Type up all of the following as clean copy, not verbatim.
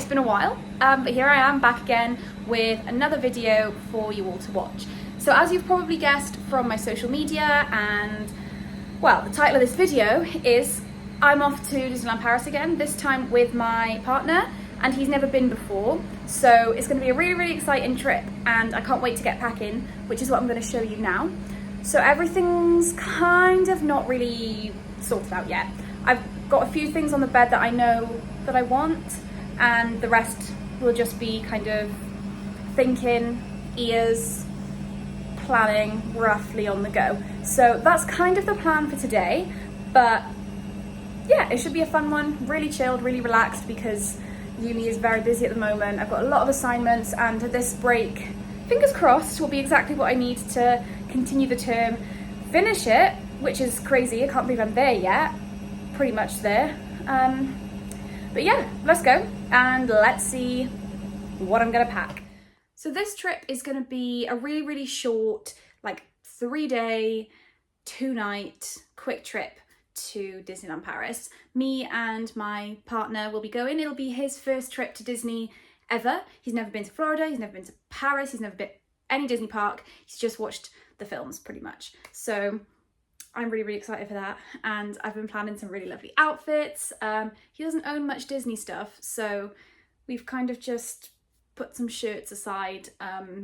It's been a while, but here I am back again with another video for you all to watch. So as you've probably guessed from my social media and, well, the title of this video is I'm off to Disneyland Paris again, this time with my partner, and he's never been before. So it's going to be a really, really exciting trip and I can't wait to get packing, which is what I'm going to show you now. So everything's kind of not really sorted out yet. I've got a few things on the bed that I know that I want, and the rest will just be kind of thinking, ears, planning, roughly on the go. So that's kind of the plan for today, but yeah, it should be a fun one, really chilled, really relaxed, because uni is very busy at the moment. I've got a lot of assignments, and this break, fingers crossed, will be exactly what I need to continue the term, finish it, which is crazy. I can't believe I'm there yet, pretty much there. But yeah, let's go and let's see what I'm gonna pack. So this trip is gonna be a really, really short, like 3-day, 2-night quick trip to Disneyland Paris. Me and my partner will be going. It'll be his first trip to Disney ever. He's never been to Florida, he's never been to Paris, he's never been any Disney park. He's just watched the films pretty much. So I'm really, really excited for that, and I've been planning some really lovely outfits. He doesn't own much Disney stuff, so we've kind of just put some shirts aside,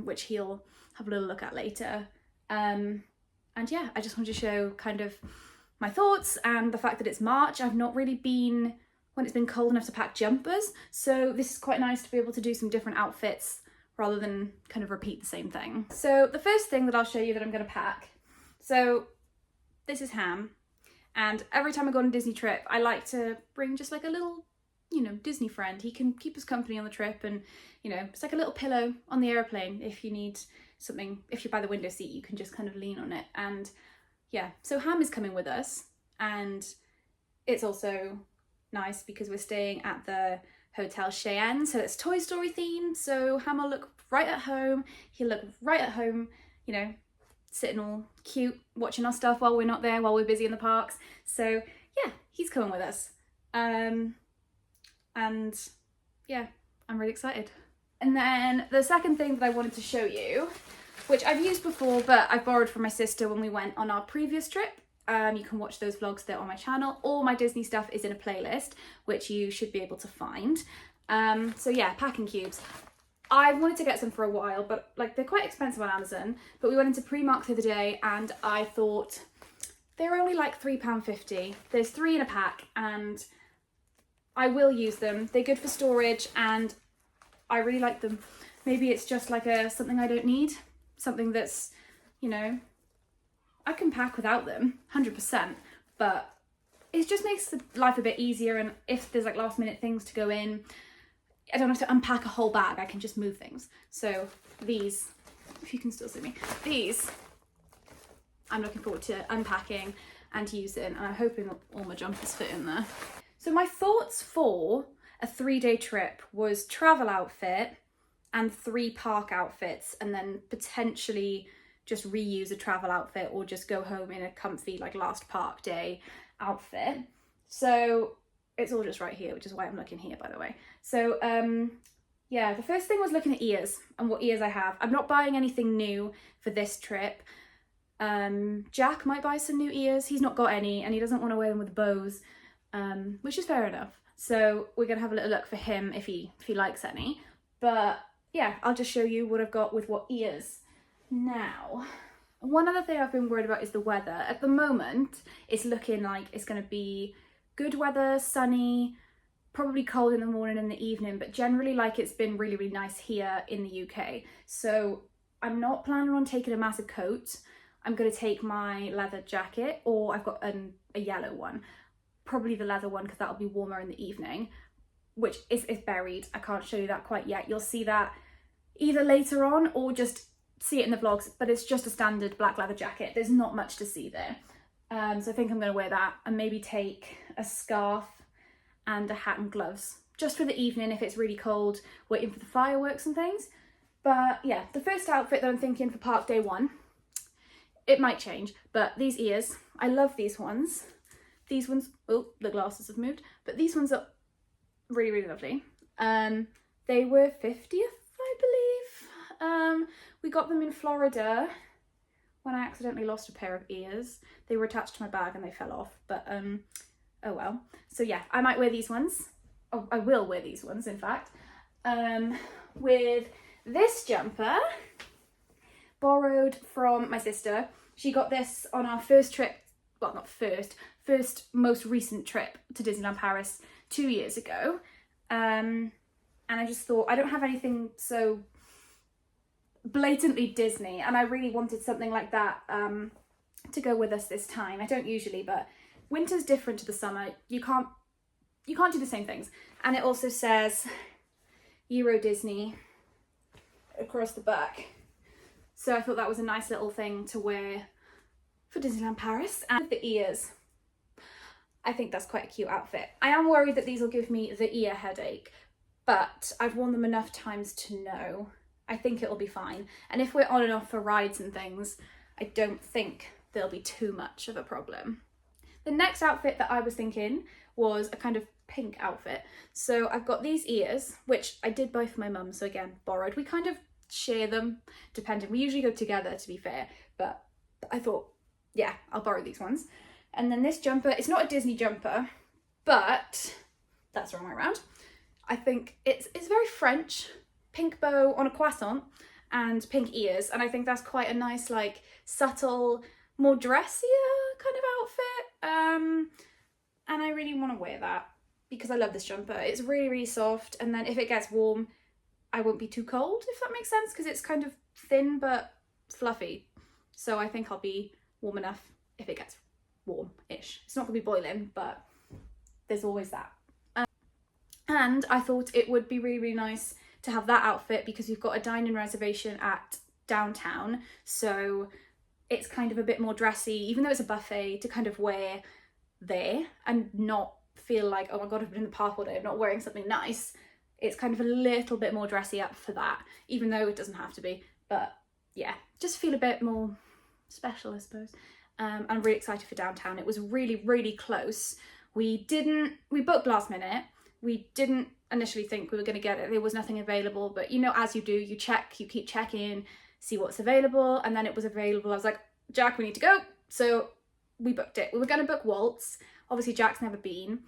which he'll have a little look at later. And yeah, I just wanted to show kind of my thoughts and the fact that it's March. I've not really been, when it's been cold enough to pack jumpers, so this is quite nice to be able to do some different outfits rather than kind of repeat the same thing. So the first thing that I'll show you that I'm going to pack, so this is Ham, and every time I go on a Disney trip I like to bring just like a little, you know, Disney friend. He can keep us company on the trip, and you know, it's like a little pillow on the airplane if you need something. If you're by the window seat, you can just kind of lean on it. And yeah, so Ham is coming with us, and it's also nice because we're staying at the Hotel Cheyenne, so it's Toy Story themed, so Ham will look right at home. He'll look right at home, you know, sitting all cute, watching our stuff while we're not there, while we're busy in the parks. So yeah, he's coming with us. And yeah, I'm really excited. And then the second thing that I wanted to show you, which I've used before, but I borrowed from my sister when we went on our previous trip. You can watch those vlogs there on my channel. All my Disney stuff is in a playlist, which you should be able to find. So yeah, packing cubes. I wanted to get some for a while, but like they're quite expensive on Amazon. But we went into Primark the other day and I thought they're only like £3.50. There's 3 in a pack and I will use them. They're good for storage and I really like them. Maybe it's just like something I don't need, something that's, you know, I can pack without them, 100%, but it just makes life a bit easier. And if there's like last minute things to go in, I don't have to unpack a whole bag, I can just move things. So these, if you can still see me, these I'm looking forward to unpacking and using, and I'm hoping all my jumpers fit in there. So my thoughts for a 3-day trip was travel outfit and 3 park outfits, and then potentially just reuse a travel outfit or just go home in a comfy like last park day outfit. So it's all just right here, which is why I'm looking here, by the way. So yeah, the first thing was looking at ears and what ears I have. I'm not buying anything new for this trip. Jack might buy some new ears. He's not got any and he doesn't want to wear them with bows, which is fair enough. So we're gonna have a little look for him if he likes any. But yeah, I'll just show you what I've got with what ears. Now, one other thing I've been worried about is the weather. At the moment, it's looking like it's gonna be good weather, sunny, probably cold in the morning and the evening, but generally like it's been really, really nice here in the UK. So I'm not planning on taking a massive coat. I'm going to take my leather jacket, or I've got a yellow one, probably the leather one because that'll be warmer in the evening, which is buried. I can't show you that quite yet. You'll see that either later on or just see it in the vlogs, but it's just a standard black leather jacket. There's not much to see there. So I think I'm going to wear that and maybe take a scarf and a hat and gloves just for the evening if it's really cold, waiting for the fireworks and things. But yeah, the first outfit that I'm thinking for park day 1, it might change, but these ears, I love these ones. These ones, oh, the glasses have moved, but these ones are really, really lovely. They were 50th, I believe. We got them in Florida when I accidentally lost a pair of ears. They were attached to my bag and they fell off, but oh well. So yeah, I might wear these ones. Oh, I will wear these ones, in fact. With this jumper, borrowed from my sister. She got this on our first trip, well, not first most recent trip to Disneyland Paris 2 years ago. And I just thought, I don't have anything so blatantly Disney, and I really wanted something like that to go with us this time. I don't usually, but winter's different to the summer. You can't do the same things. And it also says Euro Disney across the back. So I thought that was a nice little thing to wear for Disneyland Paris. And the ears, I think that's quite a cute outfit. I am worried that these will give me the ear headache, but I've worn them enough times to know. I think it'll be fine. And if we're on and off for rides and things, I don't think there'll be too much of a problem. The next outfit that I was thinking was a kind of pink outfit. So I've got these ears, which I did buy for my mum, so again, borrowed. We kind of share them, depending. We usually go together, to be fair, but I thought, yeah, I'll borrow these ones. And then this jumper, it's not a Disney jumper, but that's the wrong way around. I think it's very French. Pink bow on a croissant and pink ears, and I think that's quite a nice, like, subtle, more dressier kind of outfit. And I really want to wear that because I love this jumper. It's really, really soft, and then if it gets warm, I won't be too cold, if that makes sense, because it's kind of thin but fluffy. So I think I'll be warm enough if it gets warm-ish. It's not going to be boiling, but there's always that. And I thought it would be really, really nice to have that outfit because we've got a dine-in reservation at downtown. So it's kind of a bit more dressy, even though it's a buffet, to kind of wear there and not feel like, oh my God, I've been in the park all day, I'm not wearing something nice. It's kind of a little bit more dressy up for that, even though it doesn't have to be. But yeah, just feel a bit more special, I suppose. I'm really excited for downtown. It was really, really close. We booked last minute. We didn't initially think we were going to get it. There was nothing available, but you know, as you do, you keep checking, see what's available, and then it was available. I was like, Jack, we need to go. So we booked it. We were going to book Waltz. Obviously, Jack's never been,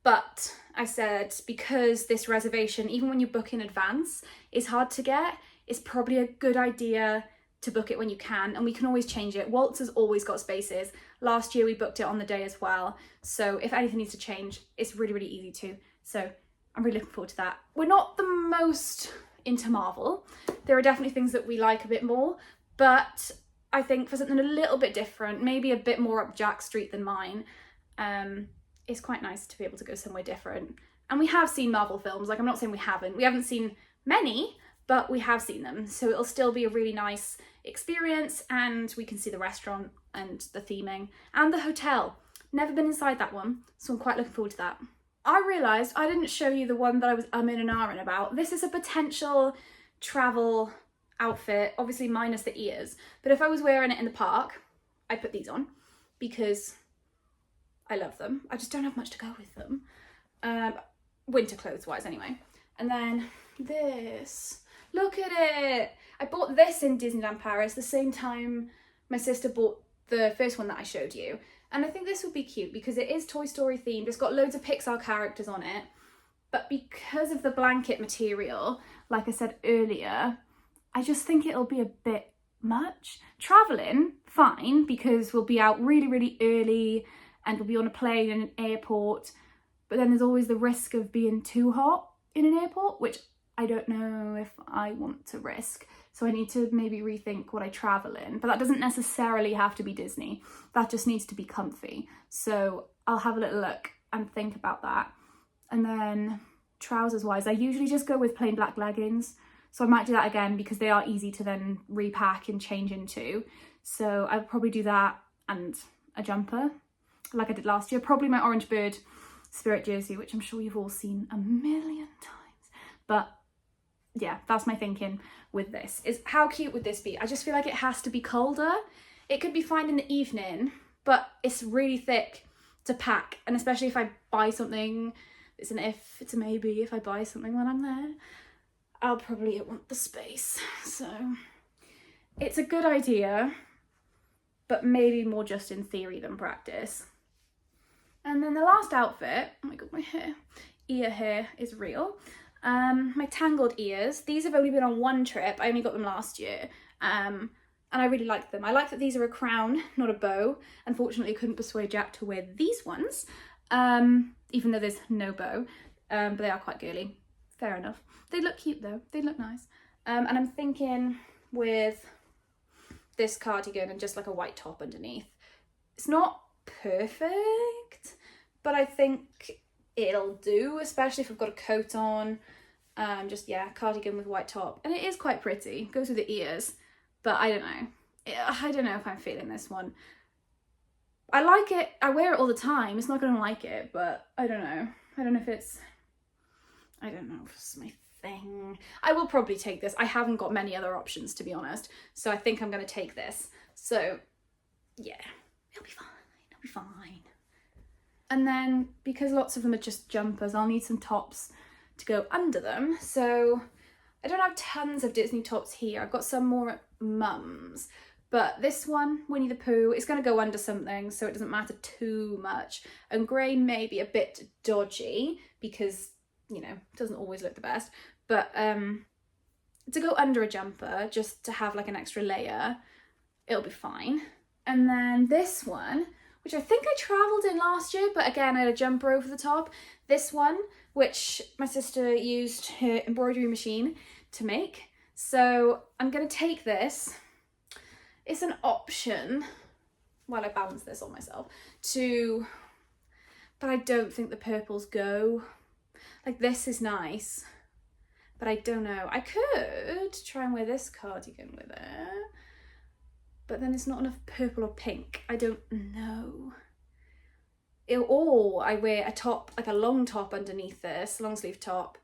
but I said, because this reservation, even when you book in advance, is hard to get, it's probably a good idea to book it when you can, and we can always change it. Waltz has always got spaces. Last year we booked it on the day as well, so if anything needs to change, it's really, really easy to. So I'm really looking forward to that. We're not the most into Marvel. There are definitely things that we like a bit more, but I think for something a little bit different, maybe a bit more up Jack's street than mine, it's quite nice to be able to go somewhere different. And we have seen Marvel films, like I'm not saying we haven't. We haven't seen many, but we have seen them. So it'll still be a really nice experience, and we can see the restaurant and the theming and the hotel. Never been inside that one, so I'm quite looking forward to that. I realised I didn't show you the one that I was umming and ahhing about. This is a potential travel outfit, obviously minus the ears, but if I was wearing it in the park, I'd put these on because I love them. I just don't have much to go with them. Winter clothes wise anyway. And then this, look at it. I bought this in Disneyland Paris the same time my sister bought the first one that I showed you. And I think this would be cute because it is Toy Story themed. It's got loads of Pixar characters on it. But because of the blanket material, like I said earlier, I just think it'll be a bit much. Travelling, fine, because we'll be out really, really early and we'll be on a plane in an airport. But then there's always the risk of being too hot in an airport, which I don't know if I want to risk. So I need to maybe rethink what I travel in. But that doesn't necessarily have to be Disney. That just needs to be comfy. So I'll have a little look and think about that. And then trousers wise, I usually just go with plain black leggings. So I might do that again because they are easy to then repack and change into. So I'll probably do that and a jumper like I did last year. Probably my Orange Bird Spirit jersey, which I'm sure you've all seen a million times. But yeah, that's my thinking with this, is how cute would this be? I just feel like it has to be colder. It could be fine in the evening, but it's really thick to pack. And especially if I buy something It's an if, it's a maybe. If I buy something when I'm there, I'll probably want the space. So it's a good idea, but maybe more just in theory than practice. And then the last outfit, oh my god, my ear hair is real. My tangled ears, these have only been on one trip. I only got them last year. And I really like them. I like that these are a crown, not a bow. Unfortunately, I couldn't persuade Jack to wear these ones, even though there's no bow, but they are quite girly. Fair enough. They look cute though, they look nice. And I'm thinking with this cardigan and just like a white top underneath. It's not perfect, but I think it'll do, especially if I've got a coat on. Just, yeah, cardigan with white top. And it is quite pretty, goes with the ears. But I don't know. I don't know if I'm feeling this one. I like it. I wear it all the time. It's not going to like it, but I don't know. I don't know if it's my thing. I will probably take this. I haven't got many other options, to be honest. So I think I'm going to take this. So, yeah, it'll be fine. It'll be fine. And then, because lots of them are just jumpers, I'll need some tops to go under them. So I don't have tons of Disney tops here. I've got some more at Mum's, but this one, Winnie the Pooh, is going to go under something, so it doesn't matter too much. And grey may be a bit dodgy because, you know, it doesn't always look the best, but to go under a jumper, just to have like an extra layer, it'll be fine. And then this one, which I think I travelled in last year, but again, I had a jumper over the top. This one, which my sister used her embroidery machine to make. So I'm going to take this. It's an option, while I balance this on myself, but I don't think the purples go. Like, this is nice, but I don't know. I could try and wear this cardigan with it, but then it's not enough purple or pink. I don't know. Or I wear a top, like a long top underneath this, long sleeve top.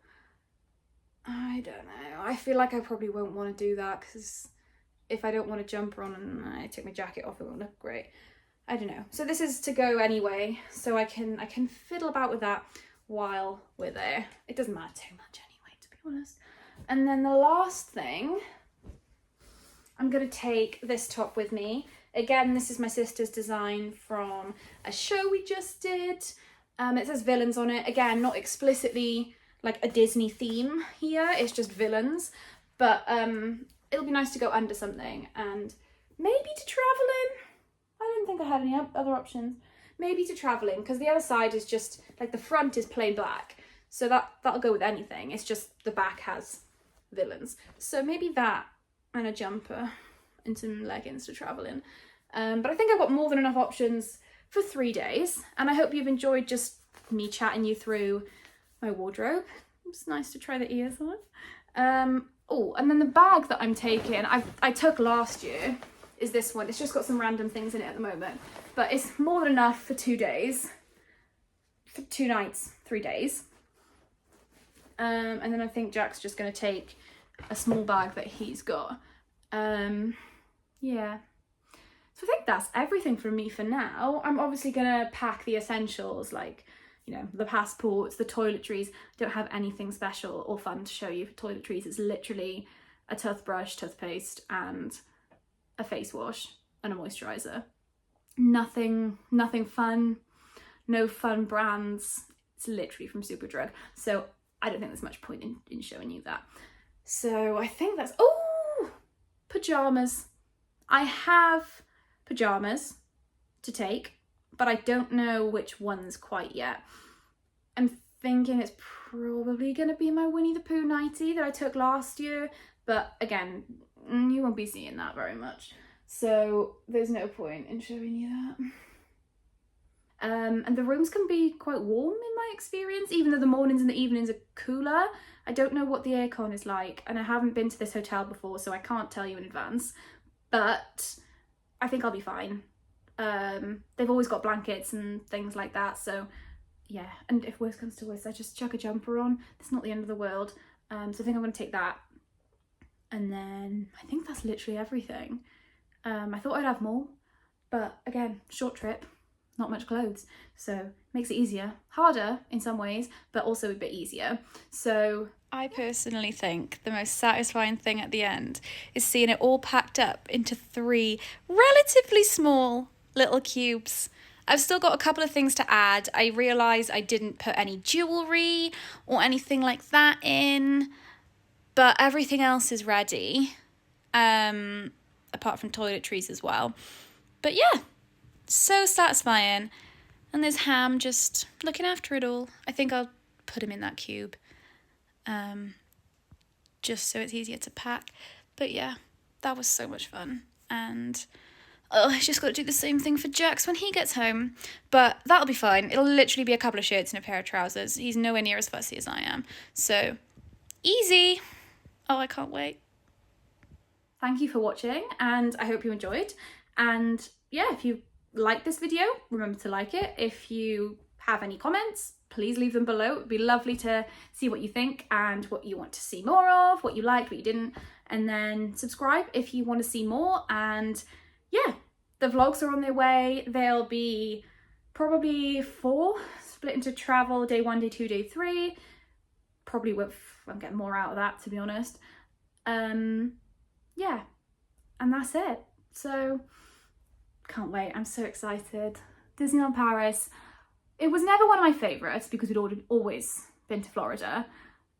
I don't know. I feel like I probably won't want to do that because if I don't want a jumper on and I take my jacket off, it won't look great. I don't know. So this is to go anyway, so I can fiddle about with that while we're there. It doesn't matter too much anyway, to be honest. And then the last thing, I'm going to take this top with me. Again, this is my sister's design from a show we just did. It says villains on it. Again, not explicitly like a Disney theme here. It's just villains. But it'll be nice to go under something and maybe to travel in. I didn't think I had any other options. Maybe to travel in, because the other side is just, like the front is plain black. So that'll go with anything. It's just the back has villains. So maybe that and a jumper and some leggings to travel in. But I think I've got more than enough options for 3 days. And I hope you've enjoyed just me chatting you through my wardrobe. It's nice to try the ears on. Oh, and then the bag that I'm taking, I took last year, is this one. It's just got some random things in it at the moment. But it's more than enough for 2 days. For 2 nights, 3 days. And then I think Jack's just going to take a small bag that he's got. Yeah. So I think that's everything from me for now. I'm obviously going to pack the essentials, like, you know, the passports, the toiletries. I don't have anything special or fun to show you for toiletries. It's literally a toothbrush, toothpaste, and a face wash and a moisturiser. Nothing fun, no fun brands. It's literally from Superdrug. So I don't think there's much point in showing you that. So I think that's, oh, pyjamas. I have pyjamas to take, but I don't know which ones quite yet. I'm thinking it's probably going to be my Winnie the Pooh nightie that I took last year, but again, you won't be seeing that very much. So there's no point in showing you that. And the rooms can be quite warm in my experience, even though the mornings and the evenings are cooler. I don't know what the aircon is like, and I haven't been to this hotel before, so I can't tell you in advance, but I think I'll be fine. They've always got blankets and things like that, so yeah. And if worse comes to worse, I just chuck a jumper on. It's not the end of the world. So I think I'm going to take that. And then I think that's literally everything. I thought I'd have more, but again, short trip. not much clothes. So makes it easier, harder in some ways, but also a bit easier. So I personally think the most satisfying thing at the end is seeing it all packed up into 3 relatively small little cubes. I've still got a couple of things to add. I realised I didn't put any jewellery or anything like that in, but everything else is ready, apart from toiletries as well. But yeah, so satisfying. And there's Ham just looking after it all. I think I'll put him in that cube, just so it's easier to pack. But yeah, that was so much fun. And I just got to do the same thing for Jax when he gets home. But that'll be fine. It'll literally be a couple of shirts and a pair of trousers. He's nowhere near as fussy as I am. So, easy. Oh, I can't wait. Thank you for watching, and I hope you enjoyed. And yeah, if you like this video, remember to like it. If you have any comments, please leave them below. It would be lovely to see what you think and what you want to see more of, what you liked, what you didn't. And then subscribe if you want to see more. And yeah, the vlogs are on their way. There'll be probably 4 split into travel, day 1, day 2, day 3. Probably won't get more out of that, to be honest. Yeah, and that's it. So can't wait. I'm so excited. Disneyland Paris. It was never one of my favourites because we'd always been to Florida.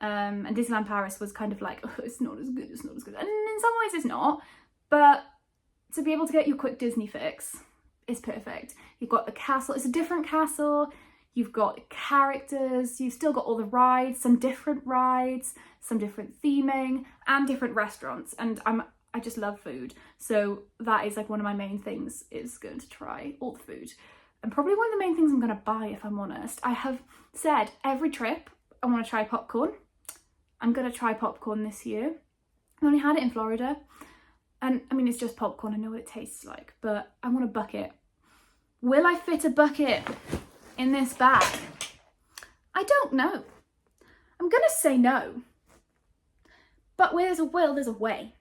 And Disneyland Paris was kind of like, oh, it's not as good, it's not as good. And in some ways it's not. But to be able to get your quick Disney fix is perfect. You've got the castle. It's a different castle. You've got characters. You've still got all the rides, some different theming, and different restaurants. And I just love food. So that is like one of my main things, is going to try all the food. And probably one of the main things I'm going to buy, if I'm honest. I have said every trip I want to try popcorn. I'm going to try popcorn this year. I only had it in Florida. And I mean, it's just popcorn. I know what it tastes like, but I want a bucket. Will I fit a bucket in this bag? I don't know. I'm going to say no. But where there's a will, there's a way.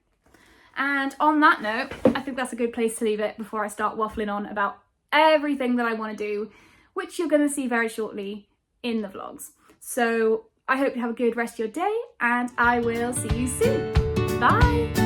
And on that note, I think that's a good place to leave it before I start waffling on about everything that I want to do, which you're going to see very shortly in the vlogs. So I hope you have a good rest of your day, and I will see you soon. Bye!